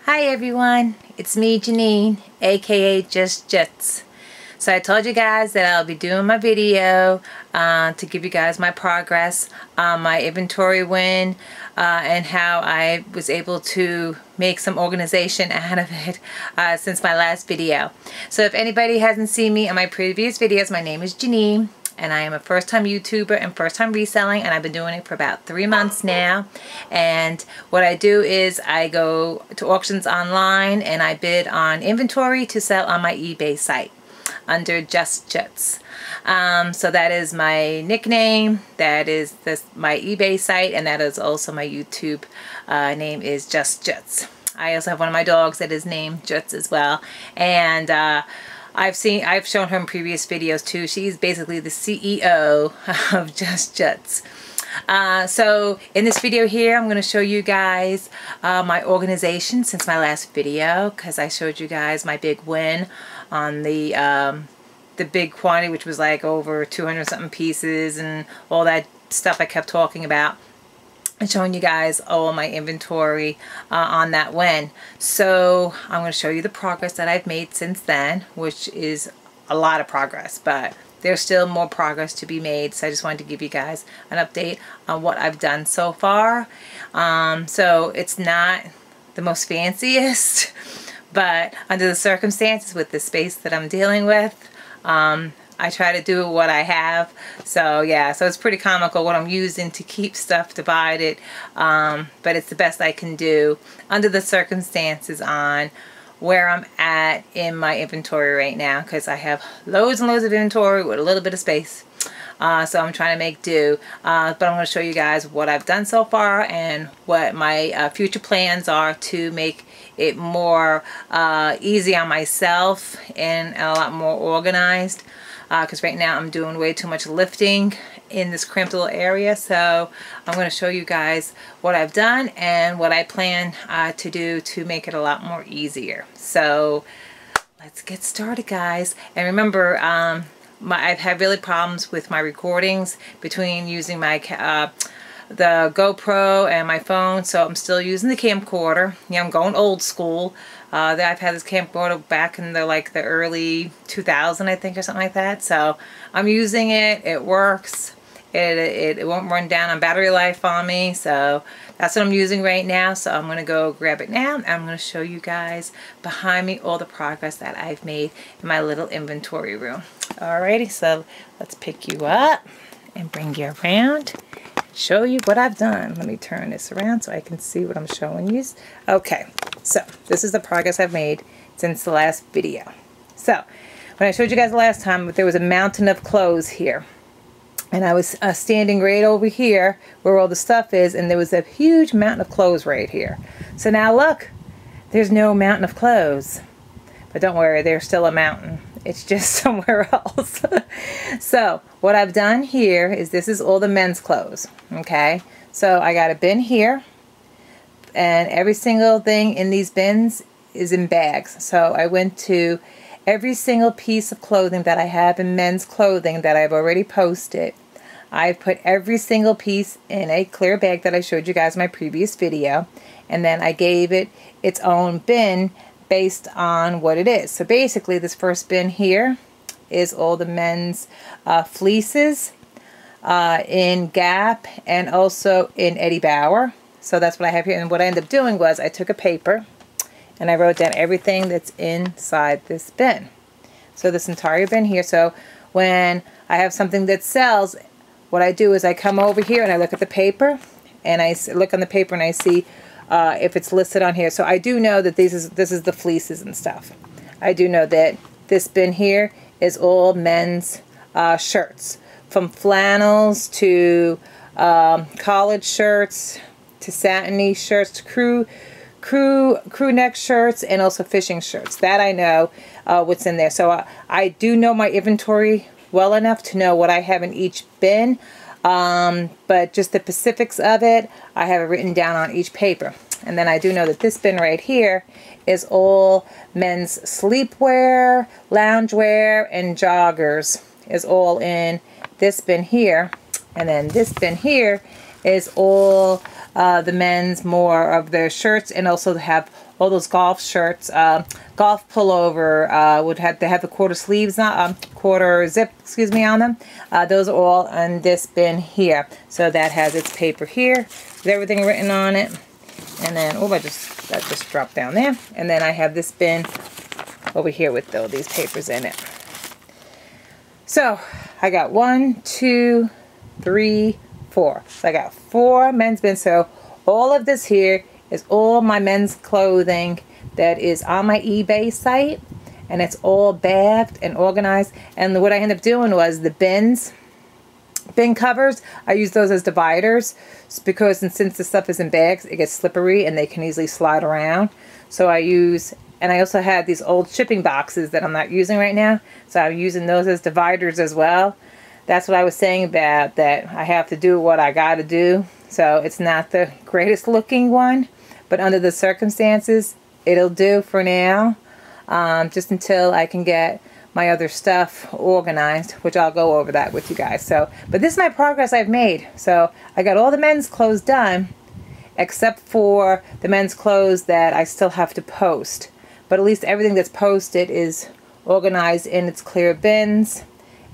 Hi everyone, it's me Janine, aka Just Jets. So I told you guys that I'll be doing my video to give you guys my progress on my inventory win and how I was able to make some organization out of it since my last video. So if anybody hasn't seen me in my previous videos, my name is Janine. And I am a first-time YouTuber and first-time reselling, and I've been doing it for about 3 months now. And what I do is I go to auctions online and I bid on inventory to sell on my eBay site under Just Jets. So that is my nickname, that is my eBay site, and that is also my YouTube name is Just Jets. I also have one of my dogs that is named Jets as well. And I've shown her in previous videos too. She's basically the CEO of Just Jets. So in this video here, I'm going to show you guys my organization since my last video, because I showed you guys my big win on the big quantity, which was like over 200 something pieces and all that stuff I kept talking about. And showing you guys all my inventory on that win. So I'm going to show you the progress that I've made since then, which is a lot of progress, but there's still more progress to be made. So I just wanted to give you guys an update on what I've done so far. So it's not the most fanciest, but under the circumstances with the space that I'm dealing with, I try to do what I have. So yeah, so it's pretty comical what I'm using to keep stuff divided, but it's the best I can do under the circumstances on where I'm at in my inventory right now, because I have loads and loads of inventory with a little bit of space. So I'm trying to make do, but I'm going to show you guys what I've done so far and what my future plans are to make it more easy on myself and a lot more organized. Because right now I'm doing way too much lifting in this cramped little area. So I'm going to show you guys what I've done and what I plan to do to make it a lot more easier. So let's get started, guys. And remember, I've had really problems with my recordings between using my the GoPro and my phone, so I'm still using the camcorder. Yeah, I'm going old school. I've had this camcorder back in the early 2000, I think, or something like that. So I'm using it. It works. It won't run down on battery life on me. So that's what I'm using right now. So I'm going to go grab it now. And I'm going to show you guys behind me all the progress that I've made in my little inventory room. Alrighty, so let's pick you up and bring you around. Show you what I've done. Let me turn this around so I can see what I'm showing you. Okay, so this is the progress I've made since the last video. So when I showed you guys the last time, there was a mountain of clothes here, and I was standing right over here where all the stuff is, and there was a huge mountain of clothes right here. So now look, there's no mountain of clothes, but don't worry, there's still a mountain. It's just somewhere else. So what I've done here is, this is all the men's clothes. Okay, so I got a bin here, and every single thing in these bins is in bags. So I went to every single piece of clothing that I have in men's clothing that I've already posted. I've put every single piece in a clear bag that I showed you guys in my previous video, and then I gave it its own bin based on what it is. So basically, this first bin here is all the men's fleeces in Gap and also in Eddie Bauer. So that's what I have here. And what I ended up doing was, I took a paper and I wrote down everything that's inside this bin. So this entire bin here. So when I have something that sells, what I do is I come over here and I look at the paper, and I look on the paper and I see if it's listed on here. So I do know that this is the fleeces and stuff. I do know that this bin here is all men's shirts, from flannels to collared shirts to satiny shirts to crew neck shirts, and also fishing shirts. That I know what's in there. So I do know my inventory well enough to know what I have in each bin. But just the specifics of it, I have it written down on each paper. And then I do know that this bin right here is all men's sleepwear, loungewear, and joggers is all in this bin here. And then this bin here is all the men's more of their shirts, and also have all those golf shirts, golf pullover, would have to have the quarter sleeves, quarter zip, excuse me, on them. Those are all in this bin here. So that has its paper here with everything written on it. And then, oh, that just dropped down there. And then I have this bin over here with all these papers in it. So I got 1, 2, 3, 4. So I got 4 men's bins. So all of this here is all my men's clothing that is on my eBay site, and it's all bagged and organized. And what I ended up doing was the bin covers, I use those as dividers because since the stuff is in bags, it gets slippery and they can easily slide around. So I use, and I also had these old shipping boxes that I'm not using right now, so I'm using those as dividers as well. That's what I was saying about that I have to do what I got to do. So it's not the greatest looking one, but under the circumstances, it'll do for now, just until I can get my other stuff organized, which I'll go over that with you guys. So, but this is my progress I've made. So I got all the men's clothes done, except for the men's clothes that I still have to post. But at least everything that's posted is organized in its clear bins,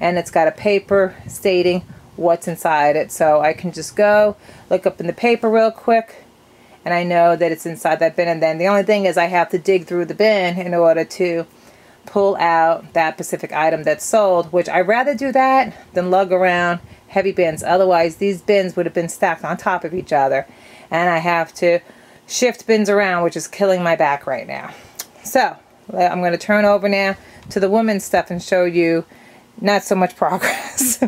and it's got a paper stating what's inside it. So I can just go look up in the paper real quick, and I know that it's inside that bin. And then the only thing is I have to dig through the bin in order to pull out that specific item that's sold, which I'd rather do that than lug around heavy bins. Otherwise, these bins would have been stacked on top of each other, and I have to shift bins around, which is killing my back right now. So I'm going to turn over now to the women's stuff and show you not so much progress.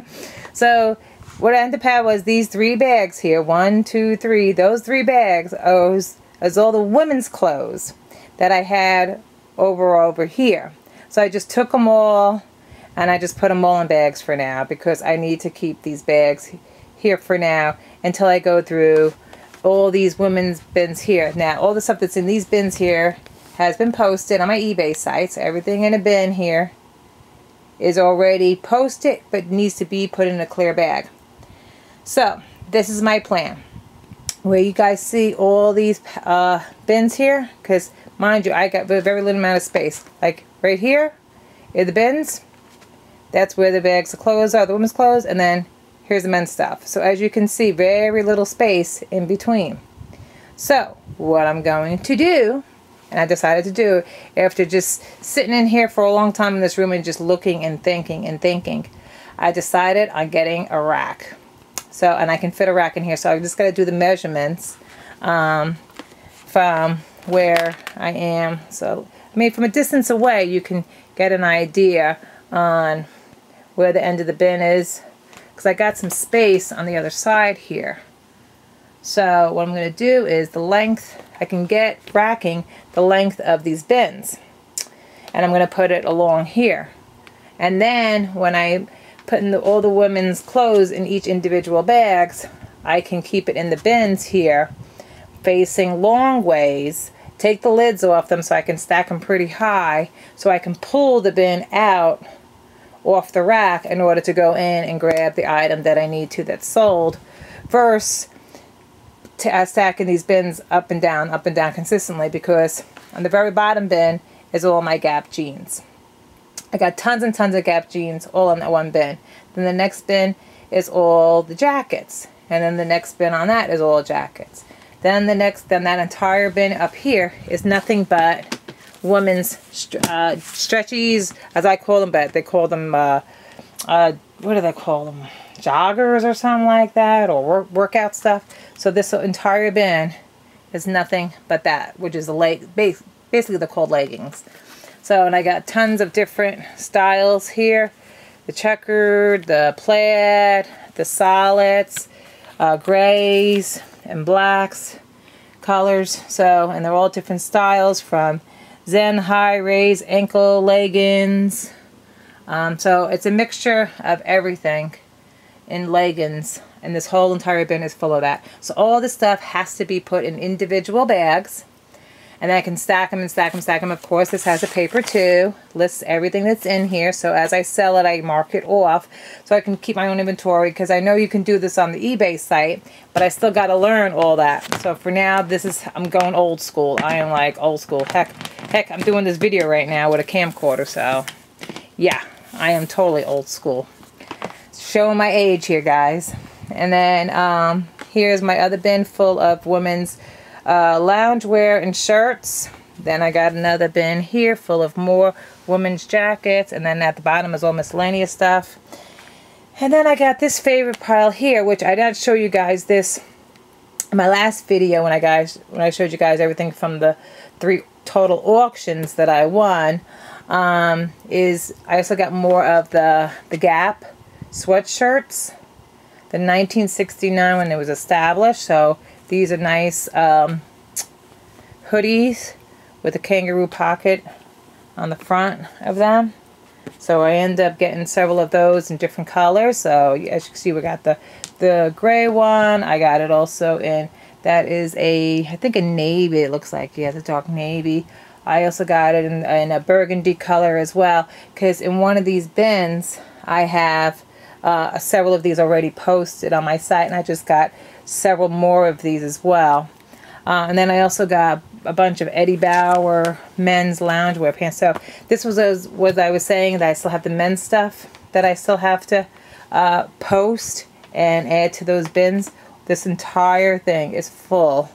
So what I ended up having was these 3 bags here. 1, 2, 3. Those 3 bags is all the women's clothes that I had over here. So I just took them all and I just put them all in bags for now, because I need to keep these bags here for now until I go through all these women's bins here. Now all the stuff that's in these bins here has been posted on my eBay site. So everything in a bin here is already posted but needs to be put in a clear bag. So this is my plan. Where you guys see all these bins here, because mind you, I got a very little amount of space. Like right here are the bins. That's where the bags of clothes are, the women's clothes, and then here's the men's stuff. So as you can see, very little space in between. So what I'm going to do, and I decided to do after just sitting in here for a long time in this room and just looking and thinking, I decided on getting a rack. So, and I can fit a rack in here, so I just got to do the measurements from where I am. So, I mean, from a distance away, you can get an idea on where the end of the bin is, because I got some space on the other side here. So, what I'm going to do is the length, I can get racking the length of these bins, and I'm going to put it along here. And then, when I putting all the women's clothes in each individual bags, I can keep it in the bins here facing long ways, take the lids off them so I can stack them pretty high, so I can pull the bin out off the rack in order to go in and grab the item that I need to that's sold, versus stacking these bins up and down consistently, because on the very bottom bin is all my Gap jeans. I got tons and tons of Gap jeans all in that one bin. Then the next bin is all the jackets. And then the next bin on that is all jackets. Then that entire bin up here is nothing but women's stretchies, as I call them, but they call them, what do they call them? Joggers or something like that, or workout stuff. So this entire bin is nothing but that, which is basically they're called leggings. So, and I got tons of different styles here. The checkered, the plaid, the solids, grays and blacks, colors. So, and they're all different styles, from Zen high raise ankle leggings. So it's a mixture of everything in leggings, and this whole entire bin is full of that. So all this stuff has to be put in individual bags. And then I can stack them and stack them, stack them. Of course, this has a paper too. Lists everything that's in here. So as I sell it, I mark it off so I can keep my own inventory, because I know you can do this on the eBay site, but I still got to learn all that. So for now, I'm going old school. I am like old school. Heck, I'm doing this video right now with a camcorder. So yeah, I am totally old school. Showing my age here, guys. And then here's my other bin full of women's loungewear and shirts. Then I got another bin here full of more women's jackets, and then at the bottom is all miscellaneous stuff. And then I got this favorite pile here, which I didn't show you guys this in my last video when I showed you guys everything from the 3 total auctions that I won. I also got more of the Gap sweatshirts, the 1969 when it was established. So these are nice hoodies with a kangaroo pocket on the front of them. So I end up getting several of those in different colors. So as you can see, we got the gray one. I got it also in, that is I think a navy, it looks like. Yeah, the dark navy. I also got it in a burgundy color as well, because in one of these bins I have several of these already posted on my site, and I just got several more of these as well. And then I also got a bunch of Eddie Bauer men's loungewear pants. So this was what I was saying, that I still have the men's stuff that I still have to post and add to those bins. This entire thing is full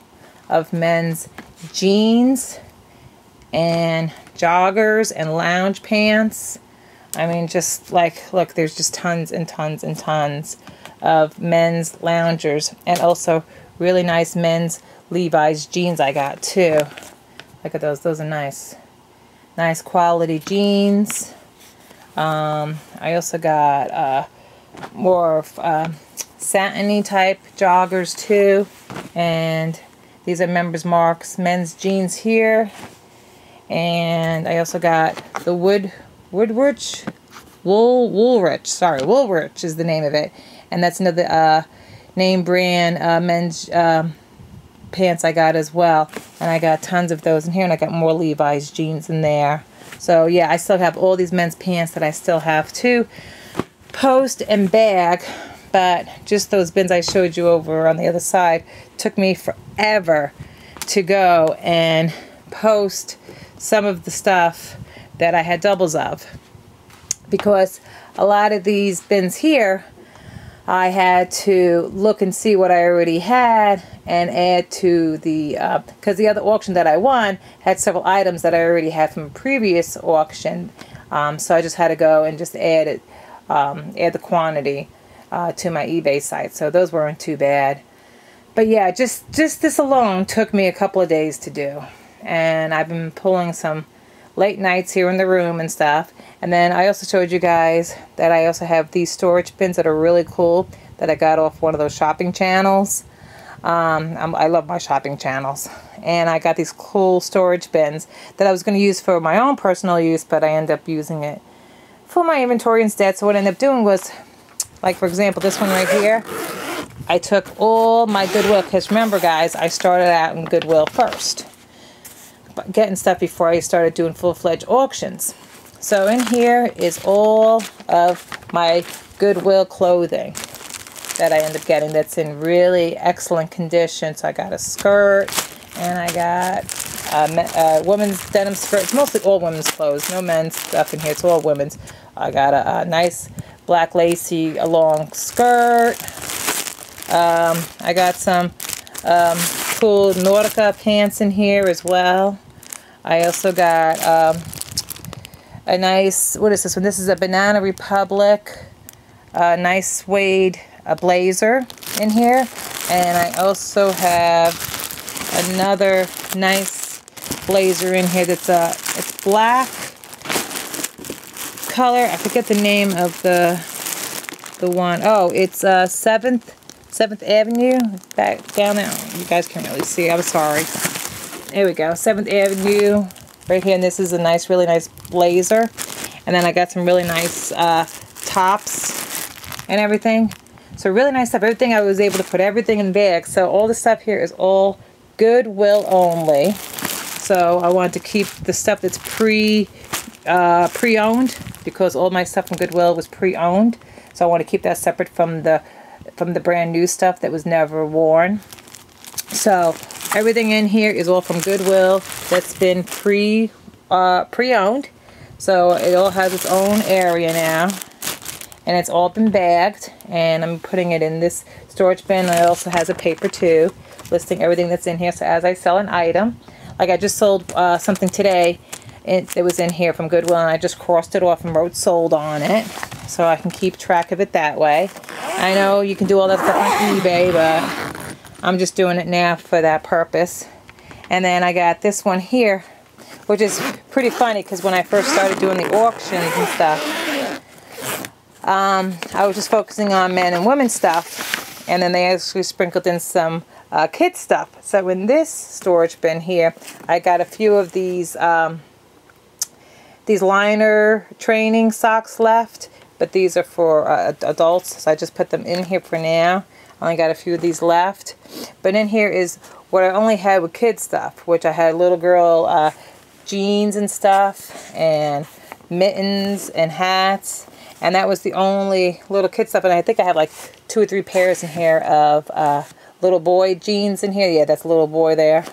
of men's jeans and joggers and lounge pants. I mean, just like, look, there's just tons and tons and tons of men's loungers, and also really nice men's Levi's jeans I got too. Look at those. Those are nice. Nice quality jeans. I also got more satiny type joggers too. And these are Members Mark's men's jeans here. And I also got the Woolrich is the name of it. And that's another name brand men's pants I got as well. And I got tons of those in here, and I got more Levi's jeans in there. So yeah, I still have all these men's pants that I still have to post and bag. But just those bins I showed you over on the other side took me forever to go and post some of the stuff that I had doubles of, because a lot of these bins here I had to look and see what I already had and add to the, because the other auction that I won had several items that I already had from a previous auction. So I just had to go and just add the quantity to my eBay site. So those weren't too bad. But yeah, just this alone took me a couple of days to do. And I've been pulling some late nights here in the room and stuff. And then I also showed you guys that I also have these storage bins that are really cool that I got off one of those shopping channels. I love my shopping channels. And I got these cool storage bins that I was going to use for my own personal use, but I ended up using it for my inventory instead. So what I ended up doing was, like for example, this one right here, I took all my Goodwill, because remember guys, I started out in Goodwill first, getting stuff before I started doing full-fledged auctions. So in here is all of my Goodwill clothing that I end up getting that's in really excellent condition. So I got a skirt, and I got a women's denim skirt. It's mostly all women's clothes, no men's stuff in here. It's all women's. I got a nice black lacy long skirt. I got some cool Nautica pants in here as well. I also got a nice, what is this one? This is a Banana Republic, nice suede blazer in here. And I also have another nice blazer in here that's it's black color. I forget the name of the one. Oh, it's 7th Avenue, back down there. You guys can't really see. I'm sorry. There we go. 7th Avenue right here. And this is a nice, really nice blazer. And then I got some really nice tops and everything. So really nice stuff. Everything, I was able to put everything in bags. So all the stuff here is all Goodwill only. So I want to keep the stuff that's pre-owned, because all my stuff from Goodwill was pre-owned. So I want to keep that separate from the brand new stuff that was never worn. So everything in here is all from Goodwill that's been pre-owned. So it all has its own area now, and it's all been bagged, and I'm putting it in this storage bin. It also has a paper too, listing everything that's in here. So as I sell an item, like I just sold something today, it was in here from Goodwill, and I just crossed it off and wrote sold on it, so I can keep track of it that way. I know you can do all that stuff on eBay, but I'm just doing it now for that purpose. And then I got this one here, which is pretty funny, because when I first started doing the auctions and stuff, I was just focusing on men and women stuff, and then they actually sprinkled in some kids stuff. So in this storage bin here, I got a few of these liner training socks left, but these are for adults, so I just put them in here for now. I only got a few of these left. But in here is what I only had with kids stuff, which I had little girl jeans and stuff, and mittens and hats, and that was the only little kid stuff. And I think I had like 2 or 3 pairs in here of little boy jeans in here. Yeah, that's a little boy there.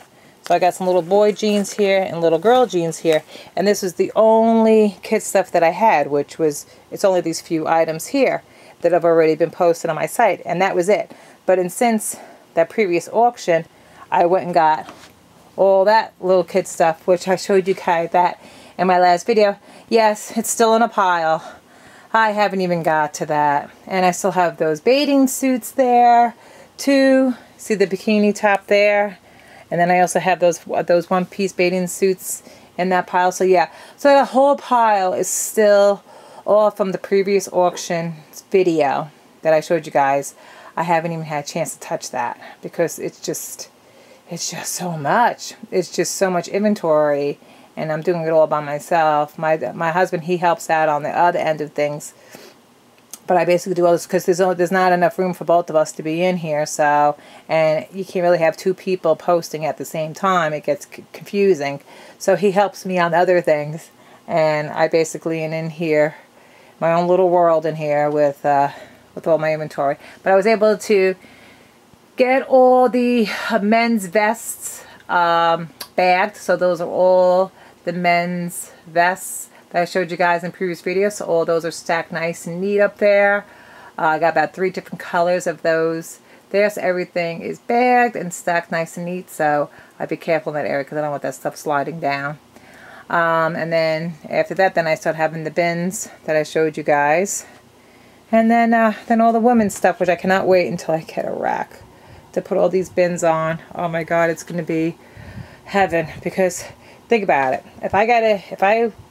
So I got some little boy jeans here and little girl jeans here. And this was the only kid stuff that I had, which was, it's only these few items here that have already been posted on my site. And that was it. But since that previous auction, I went and got all that little kid stuff, which I showed you guys that in my last video. Yes, it's still in a pile. I haven't even got to that. And I still have those bathing suits there too. See the bikini top there? And then I also have those one-piece bathing suits in that pile. So yeah, so the whole pile is still all from the previous auction video that I showed you guys. I haven't even had a chance to touch that, because it's just so much. It's just so much inventory, and I'm doing it all by myself. My husband, he helps out on the other end of things. But I basically do all this because there's not enough room for both of us to be in here. So, and you can't really have 2 people posting at the same time. It gets confusing. So he helps me on other things, and I basically am in here, my own little world in here with all my inventory. But I was able to get all the men's vests bagged. So those are all the men's vests that I showed you guys in previous videos. So all those are stacked nice and neat up there. I got about 3 different colors of those there. So everything is bagged and stacked nice and neat. So I'd be careful in that area, because I don't want that stuff sliding down. And then after that, then I start having the bins that I showed you guys. And then all the women's stuff, which I cannot wait until I get a rack to put all these bins on. Oh my God, it's going to be heaven, because think about it. If I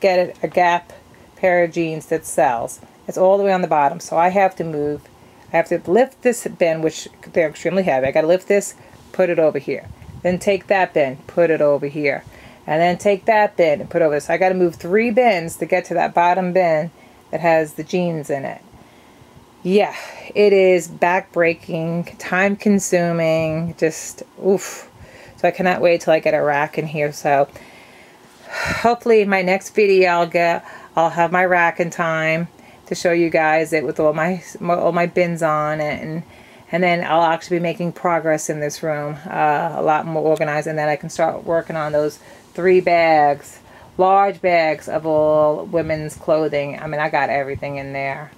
get a Gap pair of jeans that sells, it's all the way on the bottom. So I have to move. I have to lift this bin, which they're extremely heavy. I got to lift this, put it over here. Then take that bin, put it over here. And then take that bin and put it over. So I got to move 3 bins to get to that bottom bin that has the jeans in it. Yeah, it is back-breaking, time-consuming, just oof. So I cannot wait till I get a rack in here. So hopefully in my next video I'll have my rack in time to show you guys it with all my bins on it, and then I'll actually be making progress in this room, a lot more organized, and then I can start working on those 3 bags, large bags of all women's clothing. I mean, I got everything in there.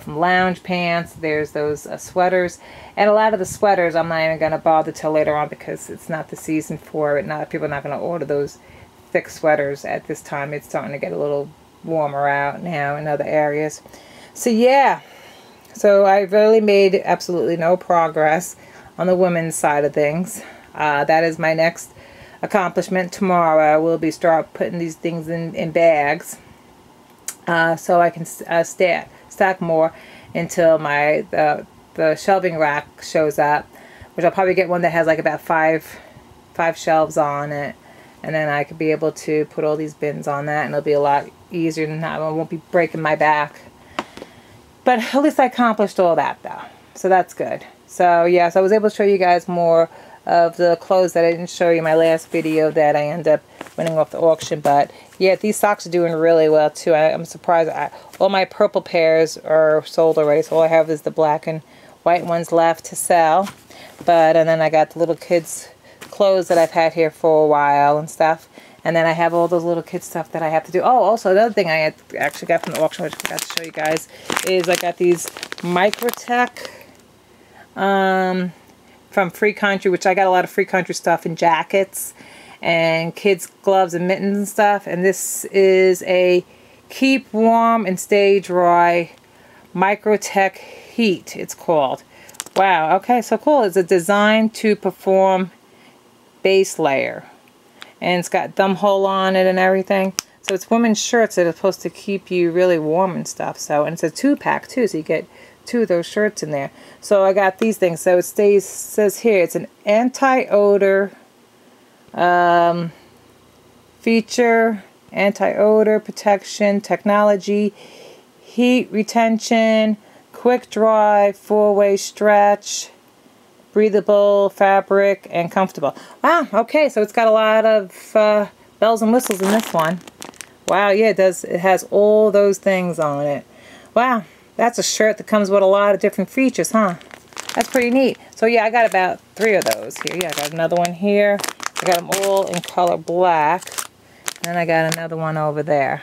From lounge pants, there's those sweaters, and a lot of the sweaters I'm not even going to bother till later on, because it's not the season for it. People are not going to order those thick sweaters at this time. It's starting to get a little warmer out now in other areas. So yeah, so I really made absolutely no progress on the women's side of things. That is my next accomplishment. Tomorrow we'll be start putting these things in bags, so I can stack more until the shelving rack shows up, which I'll probably get one that has like about five shelves on it, and then I could be able to put all these bins on that, and it'll be a lot easier than that. I won't be breaking my back. But at least I accomplished all that though, so that's good. So yeah, so I was able to show you guys more of the clothes that I didn't show you in my last video that I ended up winning off the auction. But yeah, these socks are doing really well too. I'm surprised. All my purple pairs are sold already, so all I have is the black and white ones left to sell. And then I got the little kids clothes that I've had here for a while and stuff. And then I have all those little kid stuff that I have to do. Oh, also another thing I actually got from the auction, which I forgot to show you guys, is I got these Microtech from Free Country, which I got a lot of Free Country stuff and jackets and kids gloves and mittens and stuff. And this is a Keep Warm and Stay Dry Microtech Heat, it's called. Wow, okay, so cool. It's a designed to perform base layer. And it's got thumb hole on it and everything. So it's women's shirts that are supposed to keep you really warm and stuff. So, and it's a 2-pack too, so you get 2 of those shirts in there. So I got these things. So it says here, it's an anti-odor feature, anti-odor protection technology, heat retention, quick dry, 4-way stretch, breathable fabric, and comfortable. Wow, okay, so it's got a lot of bells and whistles in this one. Wow, yeah, it does. It has all those things on it. Wow, that's a shirt that comes with a lot of different features, huh? That's pretty neat. So yeah, I got about 3 of those here. Yeah, I got another one here. I got them all in color black. And then I got another one over there.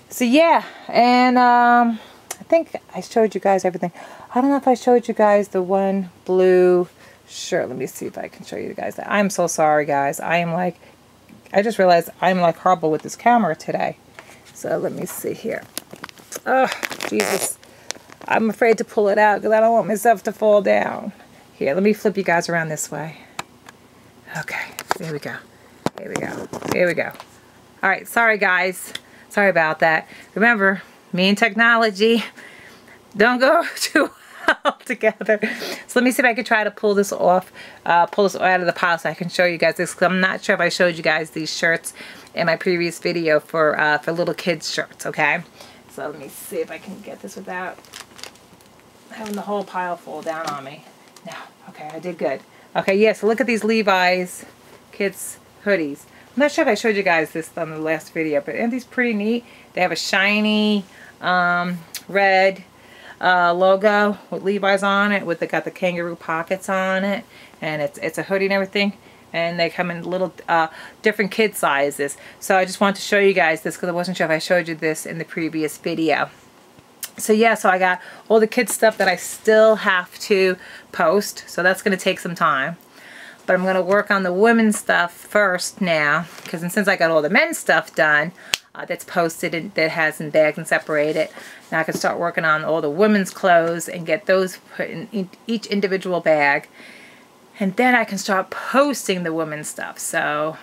So yeah, and I think I showed you guys everything. I don't know if I showed you guys the one blue shirt. Let me see if I can show you guys that. I'm so sorry, guys. I just realized I'm like horrible with this camera today. So let me see here. Oh, Jesus. I'm afraid to pull it out because I don't want myself to fall down. Here, let me flip you guys around this way. Okay, there we go. Here we go. Here we go. All right, sorry, guys. Sorry about that. Remember, me and technology don't go too well together. So let me see if I can try to pull this off, pull this out of the pile so I can show you guys this. Because I'm not sure if I showed you guys these shirts in my previous video for little kids shirts, okay? So let me see if I can get this without having the whole pile fall down on me. No, okay, I did good. Okay, yeah, so look at these Levi's kids hoodies. I'm not sure if I showed you guys this on the last video, but aren't these pretty neat? They have a shiny red logo with Levi's on it. They got the kangaroo pockets on it, and it's a hoodie and everything. And they come in little different kid sizes. So I just wanted to show you guys this because I wasn't sure if I showed you this in the previous video. So yeah, so I got all the kids stuff that I still have to post. So that's going to take some time. But I'm going to work on the women's stuff first now. Because since I got all the men's stuff done, that's posted and that has been bagged and separated, now I can start working on all the women's clothes and get those put in each individual bag. And then I can start posting the women's stuff. So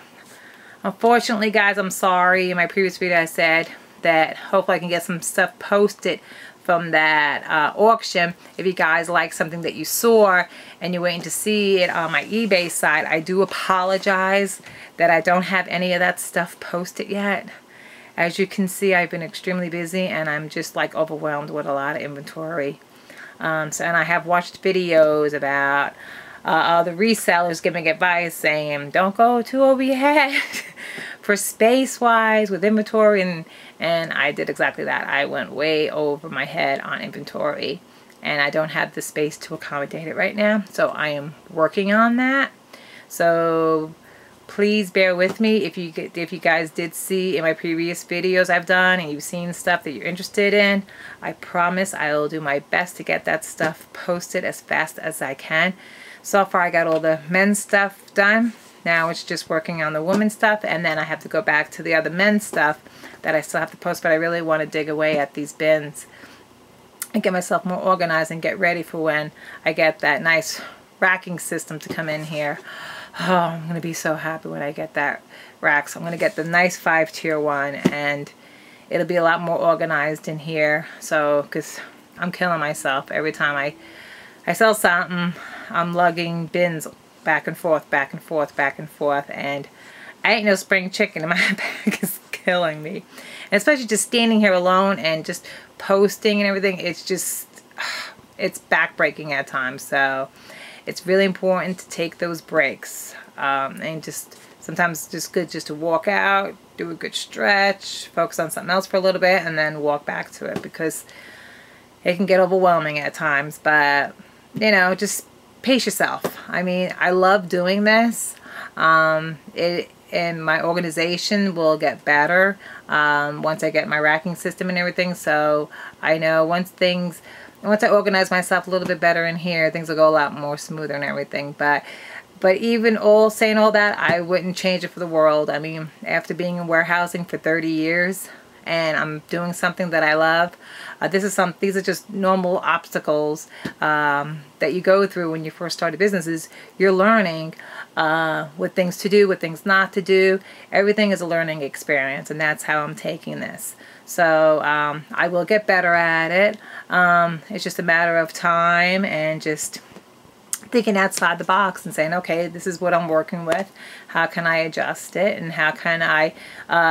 unfortunately, guys, I'm sorry. In my previous video I said that hopefully I can get some stuff posted from that auction. If you guys like something that you saw and you're waiting to see it on my eBay site, I do apologize that I don't have any of that stuff posted yet. As you can see, I've been extremely busy and I'm just like overwhelmed with a lot of inventory. And I have watched videos about the resellers giving advice saying don't go too over your head for space-wise with inventory, and I did exactly that. I went way over my head on inventory and I don't have the space to accommodate it right now, so I am working on that. So please bear with me if you guys did see in my previous videos I've done and you've seen stuff that you're interested in. I promise I will do my best to get that stuff posted as fast as I can. So far I got all the men's stuff done. Now it's just working on the women's stuff, and then I have to go back to the other men's stuff that I still have to post, but I really want to dig away at these bins and get myself more organized and get ready for when I get that nice racking system to come in here. Oh, I'm going to be so happy when I get that rack. So I'm going to get the nice 5-tier one, and it'll be a lot more organized in here. So, because I'm killing myself every time I sell something, I'm lugging bins back and forth, back and forth, back and forth, and I ain't no spring chicken, and my back is killing me. And especially just standing here alone and just posting and everything, it's just, it's back-breaking at times. So it's really important to take those breaks and just Sometimes it's just good just to walk out, do a good stretch, focus on something else for a little bit, and then walk back to it, because it can get overwhelming at times. But, you know, just pace yourself. I mean, I love doing this. And my organization will get better once I get my racking system and everything. So I know once I organize myself a little bit better in here, things will go a lot more smoother and everything. But even saying all that, I wouldn't change it for the world. I mean, after being in warehousing for 30 years and I'm doing something that I love, these are just normal obstacles that you go through when you first start a business. You're learning what things to do, what things not to do. Everything is a learning experience, and that's how I'm taking this. So I will get better at it. It's just a matter of time and just thinking outside the box and saying, okay, this is what I'm working with. How can I adjust it, and how can I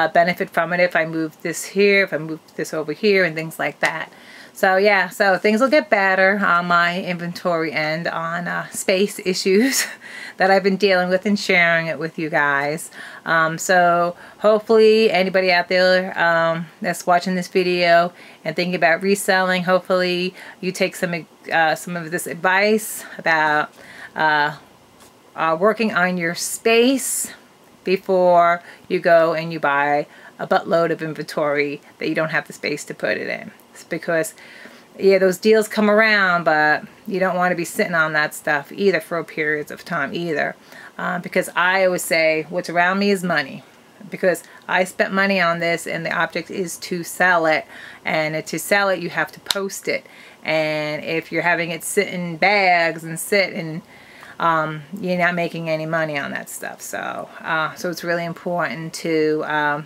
benefit from it if I move this here, if I move this over here, and things like that. So yeah, so things will get better on my inventory end, on space issues that I've been dealing with and sharing it with you guys. So hopefully anybody out there that's watching this video and thinking about reselling, hopefully you take some of this advice about working on your space before you go and you buy a buttload of inventory that you don't have the space to put it in. It's because, yeah, those deals come around, but you don't want to be sitting on that stuff either for periods of time either. Because I always say what's around me is money. Because I spent money on this, and the object is to sell it. And to sell it, you have to post it. And if you're having it sit in bags and sit in, you're not making any money on that stuff. So, so it's really important to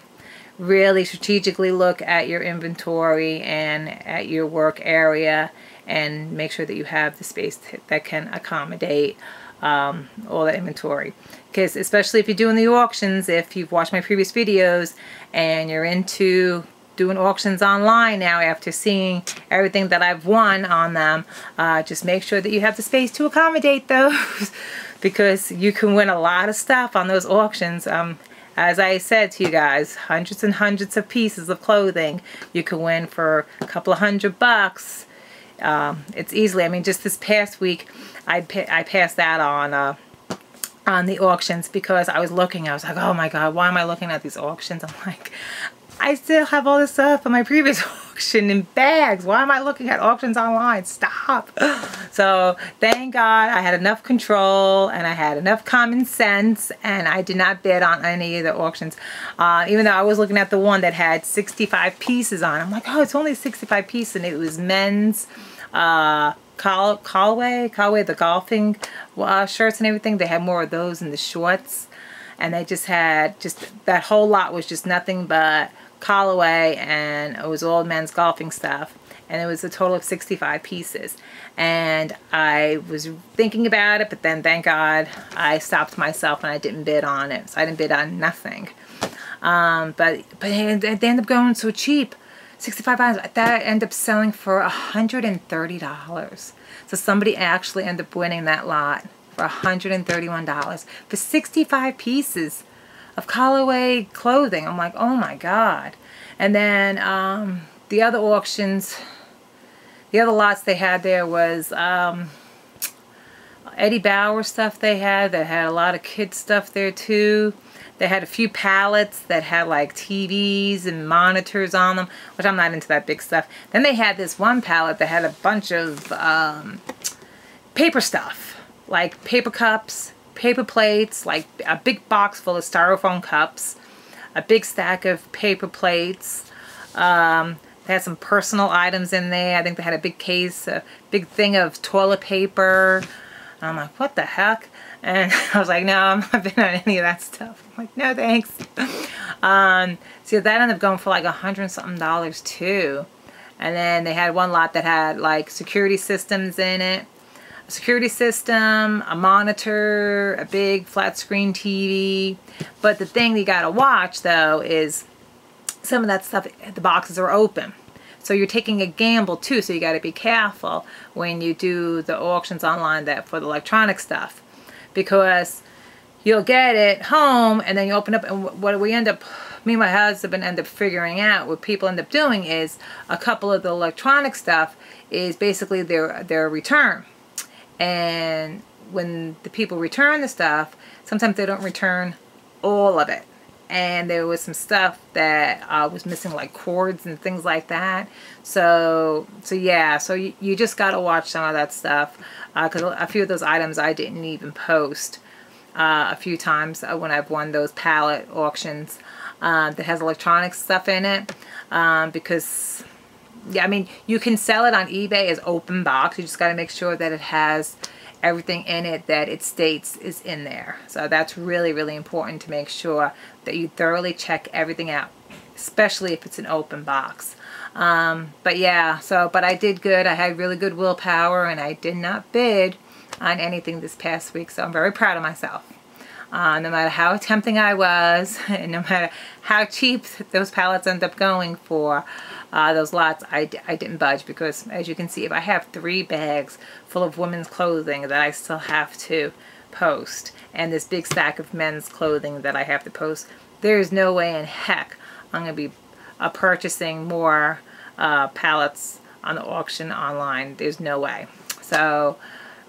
really strategically look at your inventory and at your work area, and make sure that you have the space that can accommodate all that inventory. Because especially if you're doing the auctions, if you've watched my previous videos and you're into doing auctions online now after seeing everything that I've won on them, just make sure that you have the space to accommodate those because you can win a lot of stuff on those auctions. As I said to you guys, hundreds and hundreds of pieces of clothing you can win for a couple of $100. It's easily, I mean, just this past week I passed that on the auctions because I was looking, I was like, oh my god, why am I looking at these auctions? I'm like, I still have all this stuff from my previous auction in bags. Why am I looking at auctions online? Stop. So thank God I had enough control and I had enough common sense, and I did not bid on any of the auctions. Even though I was looking at the one that had 65 pieces on. I'm like, oh, it's only 65 pieces, and it was men's Callaway, the golfing shirts and everything. They had more of those in the shorts. And they just had, that whole lot was just nothing but Callaway, and it was all men's golfing stuff. And it was a total of 65 pieces. And I was thinking about it, but then thank God I stopped myself and I didn't bid on it. So I didn't bid on nothing. But they ended up going so cheap. 65 pounds, that ended up selling for $130. So somebody actually ended up winning that lot for $131 for 65 pieces of Callaway clothing. I'm like, oh my god. And then the other auctions, the other lots they had there was Eddie Bauer stuff they had. They had a lot of kids stuff there too. They had a few pallets that had like TVs and monitors on them, which I'm not into that big stuff. Then they had this one pallet that had a bunch of paper stuff. Like paper cups, paper plates, like a big box full of styrofoam cups, a big stack of paper plates. They had some personal items in there. I think they had a big case, a big thing of toilet paper. I'm like, what the heck? And I was like, no, I'm not been on any of that stuff. I'm like, no, thanks. So that ended up going for like $100-something too. And then they had one lot that had like security systems in it. Security system, a monitor, a big flat screen TV. But the thing you gotta watch though is some of that stuff, the boxes are open. So you're taking a gamble too, so you gotta be careful when you do the auctions online that for the electronic stuff. Because you'll get it home, and then you open up, and what we end up, me and my husband end up figuring out, what people end up doing is a couple of the electronic stuff is basically their return. And when the people return the stuff, sometimes they don't return all of it. And there was some stuff that was missing, like cords and things like that. So yeah, so you just got to watch some of that stuff, because a few of those items I didn't even post a few times when I've won those pallet auctions that has electronic stuff in it, because yeah, I mean, you can sell it on eBay as open box. You just got to make sure that it has everything in it that it states is in there. So that's really, really important to make sure that you thoroughly check everything out, especially if it's an open box. But yeah, but I did good. I had really good willpower, and I did not bid on anything this past week, so I'm very proud of myself. No matter how tempting I was, and no matter how cheap those pallets end up going for, those lots, I didn't budge, because as you can see, if I have 3 bags full of women's clothing that I still have to post, and this big stack of men's clothing that I have to post, there's no way in heck I'm going to be purchasing more pallets on the auction online. There's no way. So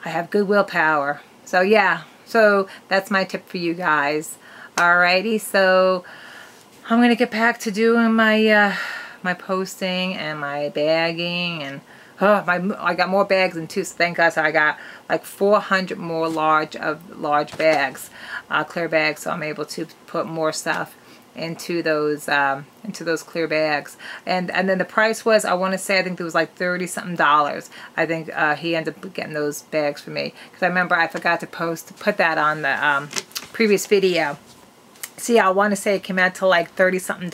I have good willpower. So yeah, so that's my tip for you guys. Alrighty, so I'm going to get back to doing my my posting and my bagging, and I got more bags than 2, so thank God. So I got like 400 more large bags, clear bags, so I'm able to put more stuff into those clear bags. And then the price was, I want to say, I think it was like $30-something. I think he ended up getting those bags for me, because I remember I forgot to put that on the previous video. See, I want to say it came out to like $30-something.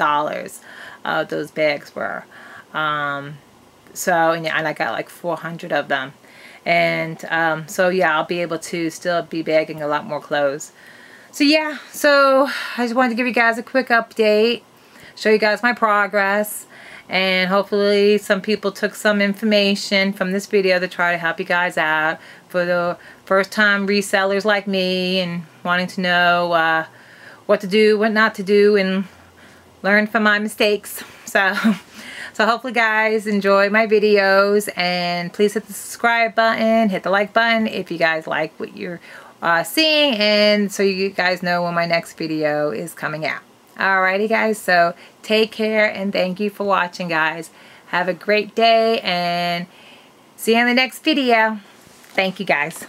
Those bags were. So, and I got like 400 of them. And so yeah, I'll be able to still be bagging a lot more clothes. So yeah, so I just wanted to give you guys a quick update, show you guys my progress, and hopefully some people took some information from this video to try to help you guys out for the first time resellers like me, and wanting to know what to do, what not to do, and learn from my mistakes. So hopefully guys enjoy my videos, and please hit the subscribe button, hit the like button if you guys like what you're seeing, and so you guys know when my next video is coming out. Alrighty guys, so take care, and thank you for watching guys. Have a great day, and see you in the next video. Thank you guys.